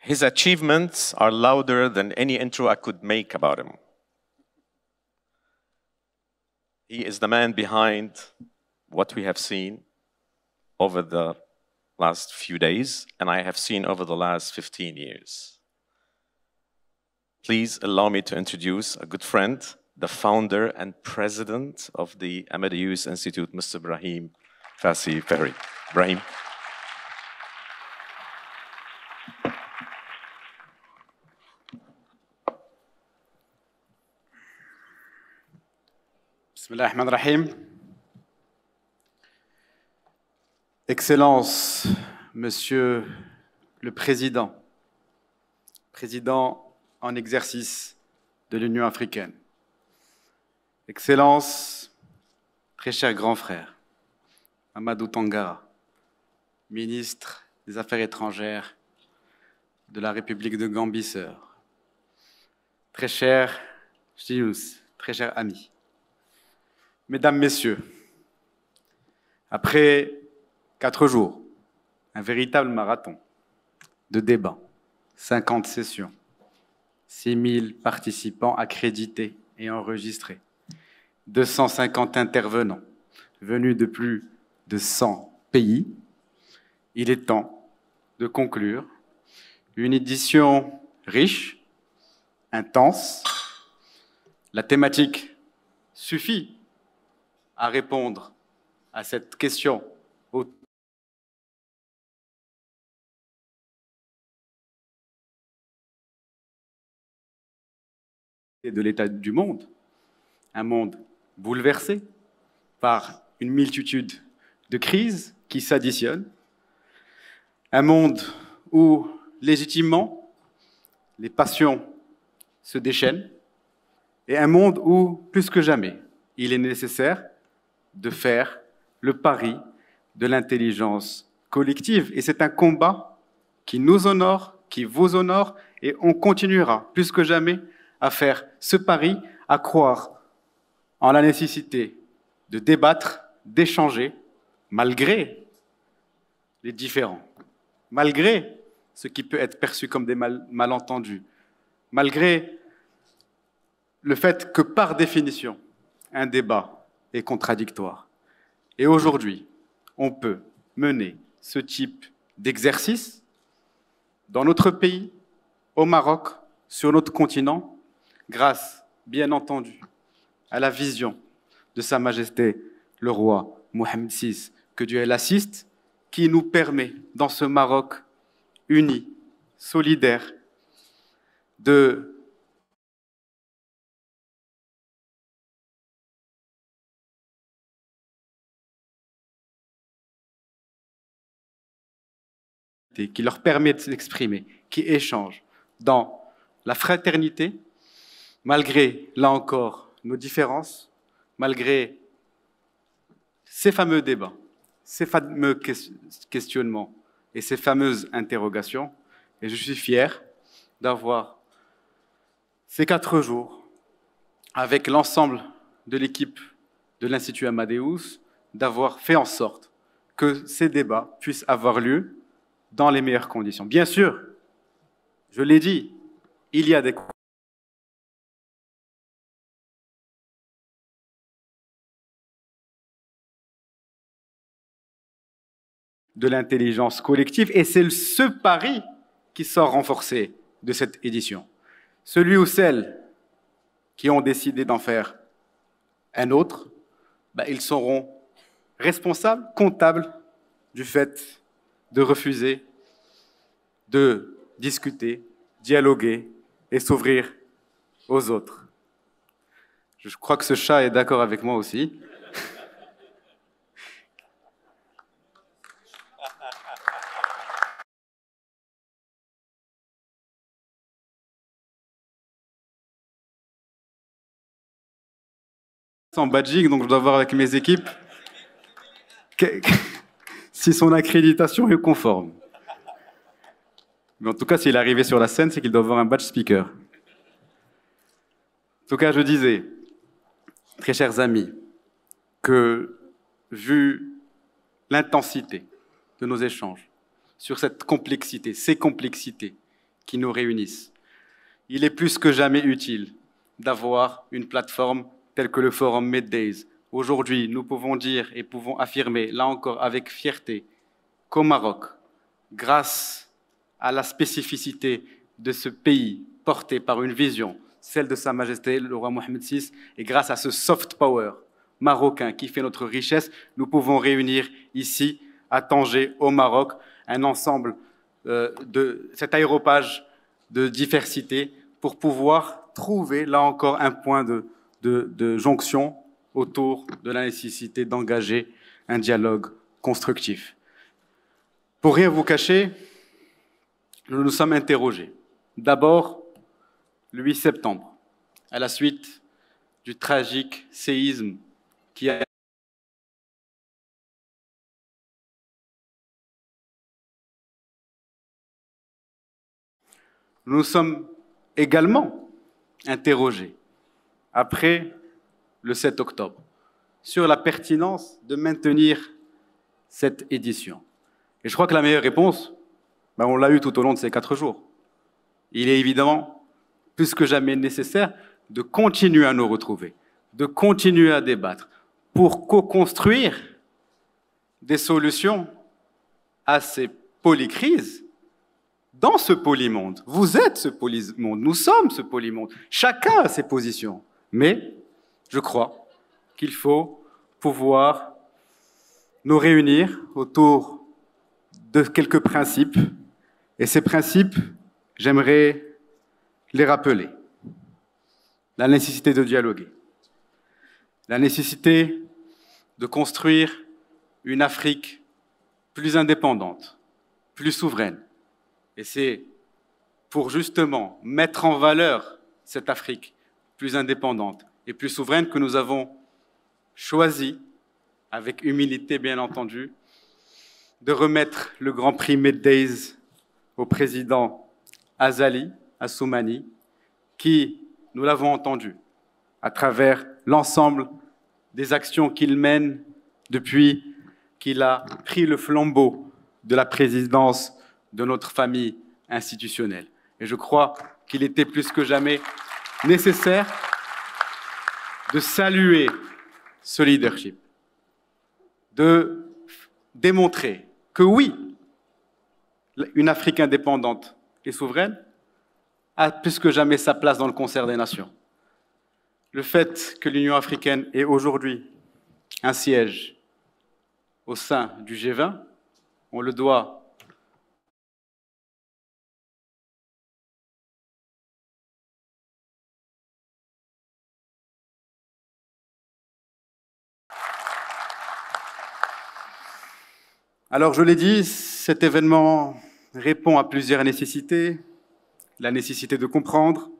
His achievements are louder than any intro I could make about him. He is the man behind what we have seen over the last few days, and I have seen over the last 15 years. Please allow me to introduce a good friend, the founder and president of the Ahmadi Yunus Institute, Mr. Brahim Fassi Fehri. Brahim. Bismillah ar-Rahman ar-Rahim. Excellence, Monsieur le Président, Président en exercice de l'Union africaine. Excellence, très cher grand frère, Amadou Tangara, ministre des Affaires étrangères de la République de Gambie-Sœur. Très cher Yunus, très cher ami. Mesdames, Messieurs, après 4 jours, un véritable marathon de débats, 50 sessions, 6000 participants accrédités et enregistrés, 250 intervenants venus de plus de 100 pays, il est temps de conclure une édition riche, intense. La thématique suffit à répondre à cette question de l'état du monde, un monde bouleversé par une multitude de crises qui s'additionnent, un monde où légitimement les passions se déchaînent et un monde où, plus que jamais, il est nécessaire de faire le pari de l'intelligence collective. Et c'est un combat qui nous honore, qui vous honore, et on continuera plus que jamais à faire ce pari, à croire en la nécessité de débattre, d'échanger, malgré les différends, malgré ce qui peut être perçu comme des malentendus, malgré le fait que, par définition, un débat est contradictoire. Et aujourd'hui, on peut mener ce type d'exercice dans notre pays, au Maroc, sur notre continent, grâce, bien entendu, à la vision de Sa Majesté le roi Mohammed VI, que Dieu l'assiste, qui nous permet, dans ce Maroc uni, solidaire, qui leur permet de s'exprimer, qui échangent dans la fraternité, malgré, là encore, nos différences, malgré ces fameux débats, ces fameux questionnements et ces fameuses interrogations. Et je suis fier d'avoir ces 4 jours avec l'ensemble de l'équipe de l'Institut Amadeus, d'avoir fait en sorte que ces débats puissent avoir lieu dans les meilleures conditions. Bien sûr, je l'ai dit, il y a des de l'intelligence collective, et c'est ce pari qui sort renforcé de cette édition. Celui ou celles qui ont décidé d'en faire un autre, ils seront responsables, comptables du fait de refuser de discuter, dialoguer et s'ouvrir aux autres. Je crois que ce chat est d'accord avec moi aussi. en badging, donc je dois voir avec mes équipes si son accréditation est conforme. Mais en tout cas, s'il est arrivé sur la scène, c'est qu'il doit avoir un badge speaker. En tout cas, je disais, très chers amis, que vu l'intensité de nos échanges sur cette complexité, ces complexités qui nous réunissent, il est plus que jamais utile d'avoir une plateforme telle que le forum MedDays. Aujourd'hui, nous pouvons dire et pouvons affirmer, là encore avec fierté, qu'au Maroc, grâce à la spécificité de ce pays porté par une vision, celle de Sa Majesté le roi Mohammed VI, et grâce à ce soft power marocain qui fait notre richesse, nous pouvons réunir ici, à Tanger, au Maroc, un ensemble de cet aéropage de diversité pour pouvoir trouver, là encore, un point de jonction autour de la nécessité d'engager un dialogue constructif. Pour rien vous cacher, nous nous sommes interrogés. D'abord, le 8 septembre, à la suite du tragique séisme qui a nous nous sommes également interrogés, après le 7 octobre, sur la pertinence de maintenir cette édition. Et je crois que la meilleure réponse, on l'a eue tout au long de ces 4 jours. Il est évidemment plus que jamais nécessaire de continuer à nous retrouver, de continuer à débattre pour co-construire des solutions à ces polycrises dans ce polymonde. Vous êtes ce polymonde, nous sommes ce polymonde. Chacun a ses positions. Mais je crois qu'il faut pouvoir nous réunir autour de quelques principes. Et ces principes, j'aimerais les rappeler. La nécessité de dialoguer. La nécessité de construire une Afrique plus indépendante, plus souveraine. Et c'est pour justement mettre en valeur cette Afrique plus indépendante et plus souveraine que nous avons choisi, avec humilité bien entendu, de remettre le Grand Prix MedDays au président Azali Assoumani, qui, nous l'avons entendu, à travers l'ensemble des actions qu'il mène depuis qu'il a pris le flambeau de la présidence de notre famille institutionnelle. Et je crois qu'il était plus que jamais nécessaire de saluer ce leadership, de démontrer que oui, une Afrique indépendante et souveraine a plus que jamais sa place dans le concert des nations. Le fait que l'Union africaine ait aujourd'hui un siège au sein du G20, on le doit Alors, je l'ai dit, cet événement répond à plusieurs nécessités. La nécessité de comprendre,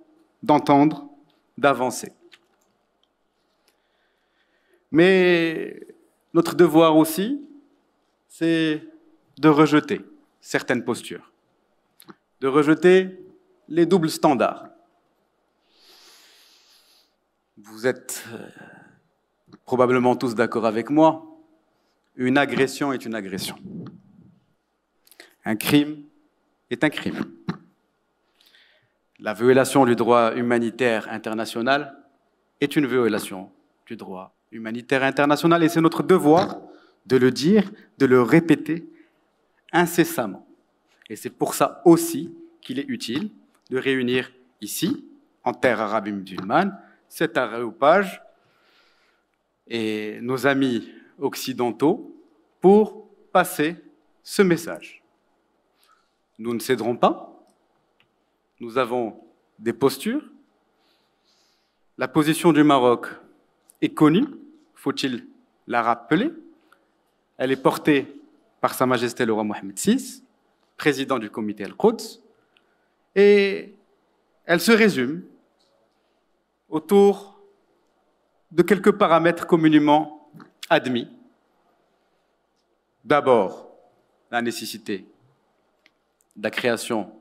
d'entendre, d'avancer. Mais notre devoir aussi, c'est de rejeter certaines postures, de rejeter les doubles standards. Vous êtes probablement tous d'accord avec moi. Une agression est une agression. Un crime est un crime. La violation du droit humanitaire international est une violation du droit humanitaire international et c'est notre devoir de le dire, de le répéter incessamment. Et c'est pour ça aussi qu'il est utile de réunir ici, en terre arabe et musulmane, cet aréopage et nos amis occidentaux pour passer ce message. Nous ne céderons pas. Nous avons des postures. La position du Maroc est connue, faut-il la rappeler. Elle est portée par Sa Majesté le roi Mohammed VI, président du comité Al-Quds, et elle se résume autour de quelques paramètres communément admis. D'abord, la nécessité de la création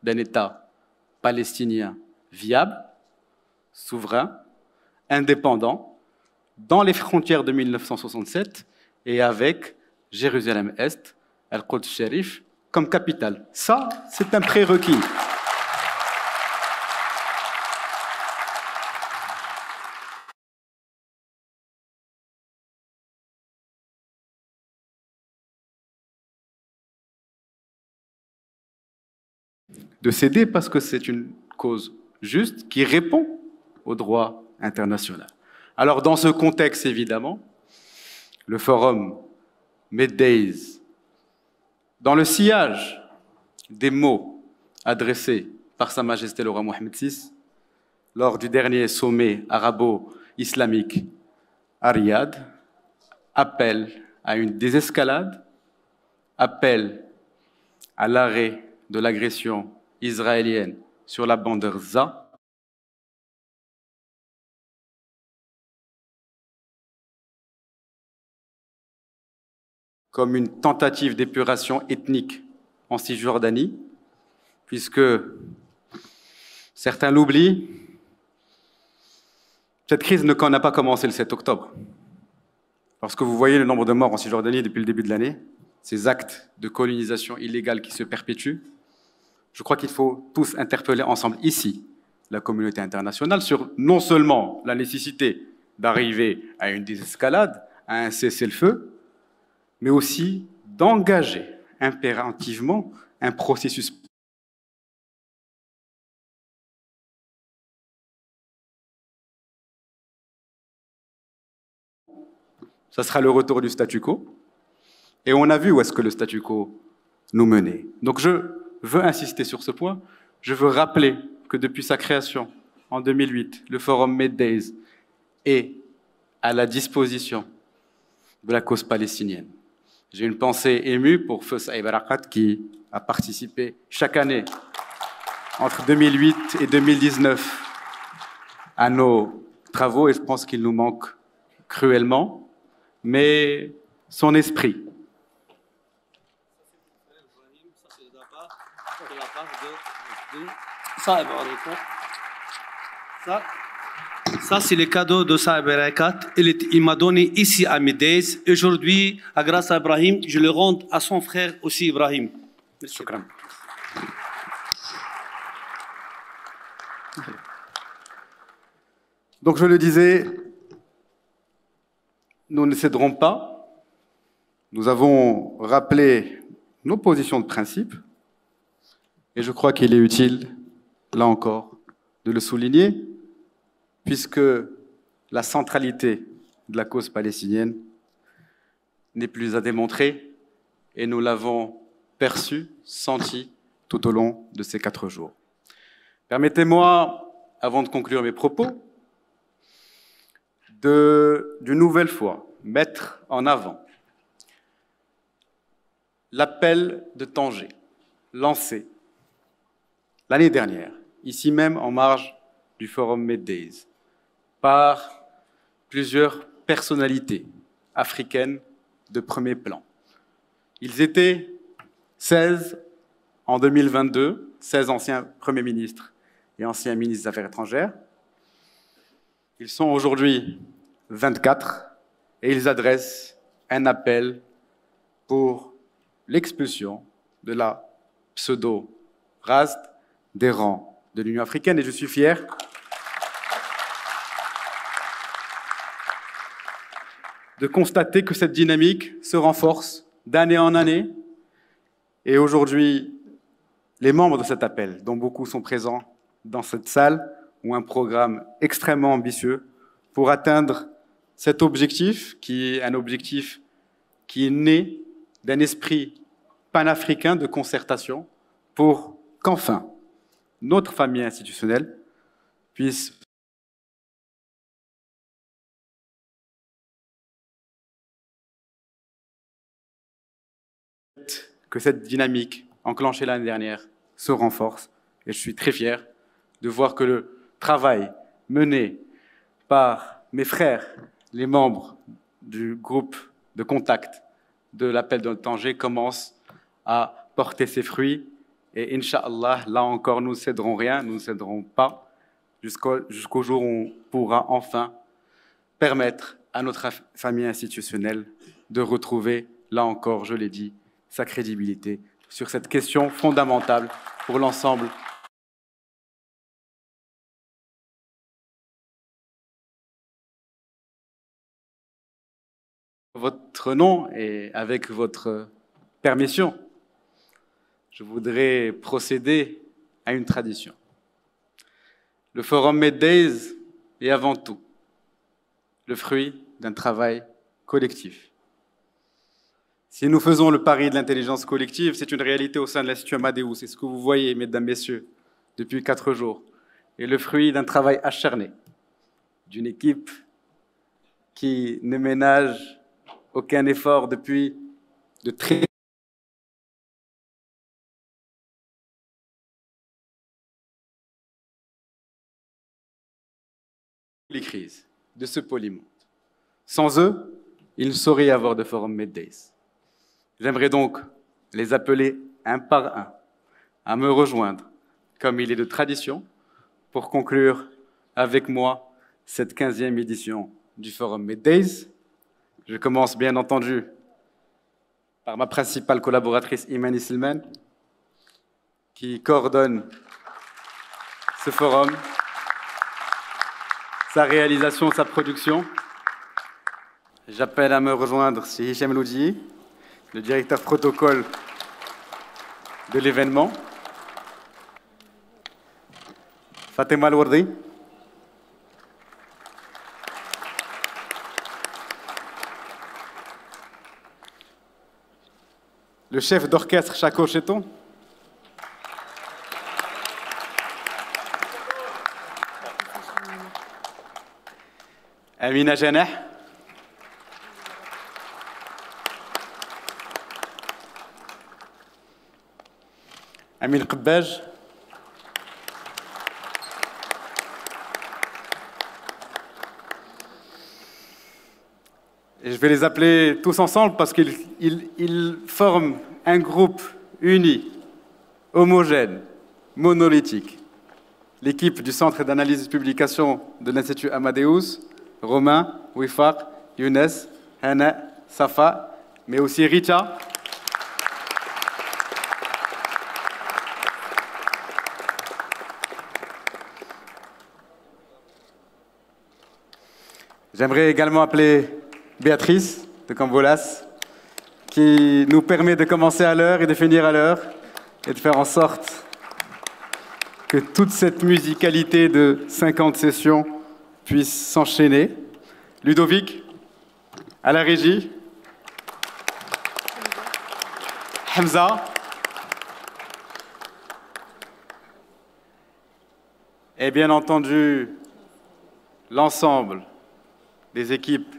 d'un État palestinien viable, souverain, indépendant, dans les frontières de 1967 et avec Jérusalem-Est, Al-Quds Sharif, comme capitale. Ça, c'est un prérequis. De céder parce que c'est une cause juste qui répond au droit international. Alors, dans ce contexte, évidemment, le forum Mid-Days, dans le sillage des mots adressés par Sa Majesté le roi Mohammed VI lors du dernier sommet arabo-islamique à Riyad, appelle à une désescalade, appelle à l'arrêt de l'agression israélienne sur la bande de Gaza, comme une tentative d'épuration ethnique en Cisjordanie, puisque certains l'oublient, cette crise n'a pas commencé le 7 octobre. Lorsque vous voyez le nombre de morts en Cisjordanie depuis le début de l'année, ces actes de colonisation illégale qui se perpétuent, je crois qu'il faut tous interpeller ensemble ici la communauté internationale sur non seulement la nécessité d'arriver à une désescalade, à un cessez-le-feu, mais aussi d'engager impérativement un processus ça sera le retour du statu quo. Et on a vu où est-ce que le statu quo nous menait. Donc je veux insister sur ce point. Je veux rappeler que depuis sa création en 2008, le forum Mid-Days est à la disposition de la cause palestinienne. J'ai une pensée émue pour Feu Saïb Erekat qui a participé chaque année entre 2008 et 2019 à nos travaux et je pense qu'il nous manque cruellement, mais son esprit. Ça, c'est le cadeau de Saïb Erekat. Il m'a donné ici à Mid-Days. Aujourd'hui, grâce à Ibrahim, je le rends à son frère aussi, Ibrahim. Shukran. Donc je le disais, nous ne céderons pas. Nous avons rappelé nos positions de principe et je crois qu'il est utile, là encore, de le souligner, puisque la centralité de la cause palestinienne n'est plus à démontrer et nous l'avons perçu, senti tout au long de ces 4 jours. Permettez-moi, avant de conclure mes propos, d'une nouvelle fois mettre en avant l'appel de Tanger, lancé l'année dernière, ici même en marge du forum Mid-Days, par plusieurs personnalités africaines de premier plan. Ils étaient 16 en 2022, 16 anciens premiers ministres et anciens ministres des Affaires étrangères. Ils sont aujourd'hui 24 et ils adressent un appel pour l'expulsion de la pseudo-RASD des rangs de l'Union africaine. Et je suis fier de constater que cette dynamique se renforce d'année en année. Et aujourd'hui, les membres de cet appel, dont beaucoup sont présents dans cette salle, ont un programme extrêmement ambitieux pour atteindre cet objectif, qui est un objectif qui est né d'un esprit panafricain de concertation pour qu'enfin notre famille institutionnelle puisse que cette dynamique enclenchée l'année dernière se renforce. Et je suis très fier de voir que le travail mené par mes frères, les membres du groupe de contact de l'appel de Tanger commencent à porter ses fruits. Et Inch'Allah, là encore, nous ne céderons rien, nous ne céderons pas jusqu'au jour où on pourra enfin permettre à notre famille institutionnelle de retrouver, là encore, je l'ai dit, sa crédibilité sur cette question fondamentale pour l'ensemble. Votre nom et avec votre permission, je voudrais procéder à une tradition. Le Forum Meddays est avant tout le fruit d'un travail collectif. Si nous faisons le pari de l'intelligence collective, c'est une réalité au sein de l'Institut Amadeus. C'est ce que vous voyez, mesdames, messieurs, depuis 4 jours. Et le fruit d'un travail acharné, d'une équipe qui ne ménage aucun effort depuis de très les crises de ce polymonde. Sans eux, il ne saurait y avoir de Forum Meddays. J'aimerais donc les appeler un par un à me rejoindre, comme il est de tradition, pour conclure avec moi cette 15e édition du Forum Meddays. Je commence bien entendu par ma principale collaboratrice Imani Silman, qui coordonne ce forum, sa réalisation, sa production. J'appelle à me rejoindre c'est Hicham Loudji, le directeur protocole de l'événement. Fatima Al-Wardi. Le chef d'orchestre Chaco Cheton. Amina Janah. Amin Qabbaj. Et je vais les appeler tous ensemble parce qu'ils forment un groupe uni, homogène, monolithique. L'équipe du Centre d'analyse et publication de l'Institut Amadeus, Romain, Wifaq, Younes, Hana, Safa, mais aussi Rita. J'aimerais également appeler Béatrice de Cambolas, qui nous permet de commencer à l'heure et de finir à l'heure, et de faire en sorte que toute cette musicalité de 50 sessions puisse s'enchaîner. Ludovic, à la régie. Hamza. Et bien entendu, l'ensemble des équipes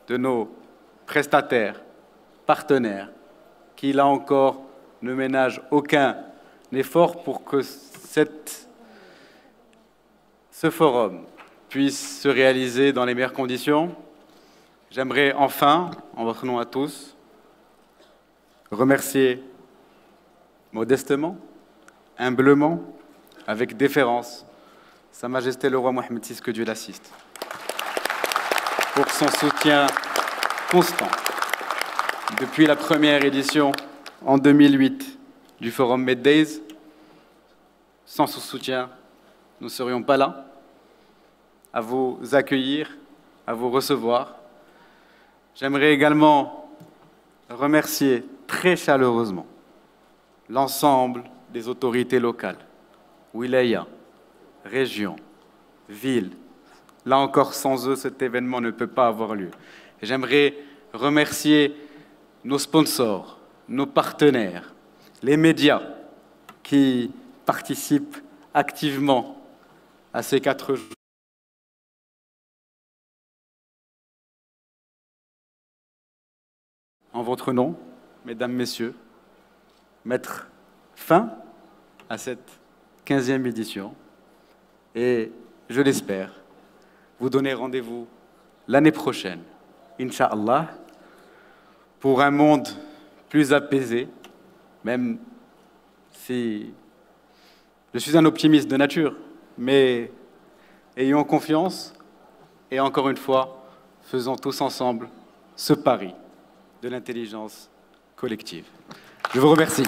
de nos prestataires, partenaires, qui là encore ne ménagent aucun effort pour que ce forum puisse se réaliser dans les meilleures conditions. J'aimerais enfin, en votre nom à tous, remercier modestement, humblement, avec déférence, Sa Majesté le Roi Mohammed VI, que Dieu l'assiste, pour son soutien constant depuis la première édition en 2008 du Forum Meddays. Sans ce soutien, nous ne serions pas là, à vous accueillir, à vous recevoir. J'aimerais également remercier très chaleureusement l'ensemble des autorités locales, wilaya, région, ville. Là encore, sans eux, cet événement ne peut pas avoir lieu. J'aimerais remercier nos sponsors, nos partenaires, les médias qui participent activement à ces 4 jours. En votre nom, mesdames, messieurs, mettre fin à cette 15e édition et, je l'espère, vous donner rendez-vous l'année prochaine, Inch'Allah, pour un monde plus apaisé, même si je suis un optimiste de nature, mais ayons confiance et encore une fois, faisons tous ensemble ce pari de l'intelligence collective. Je vous remercie.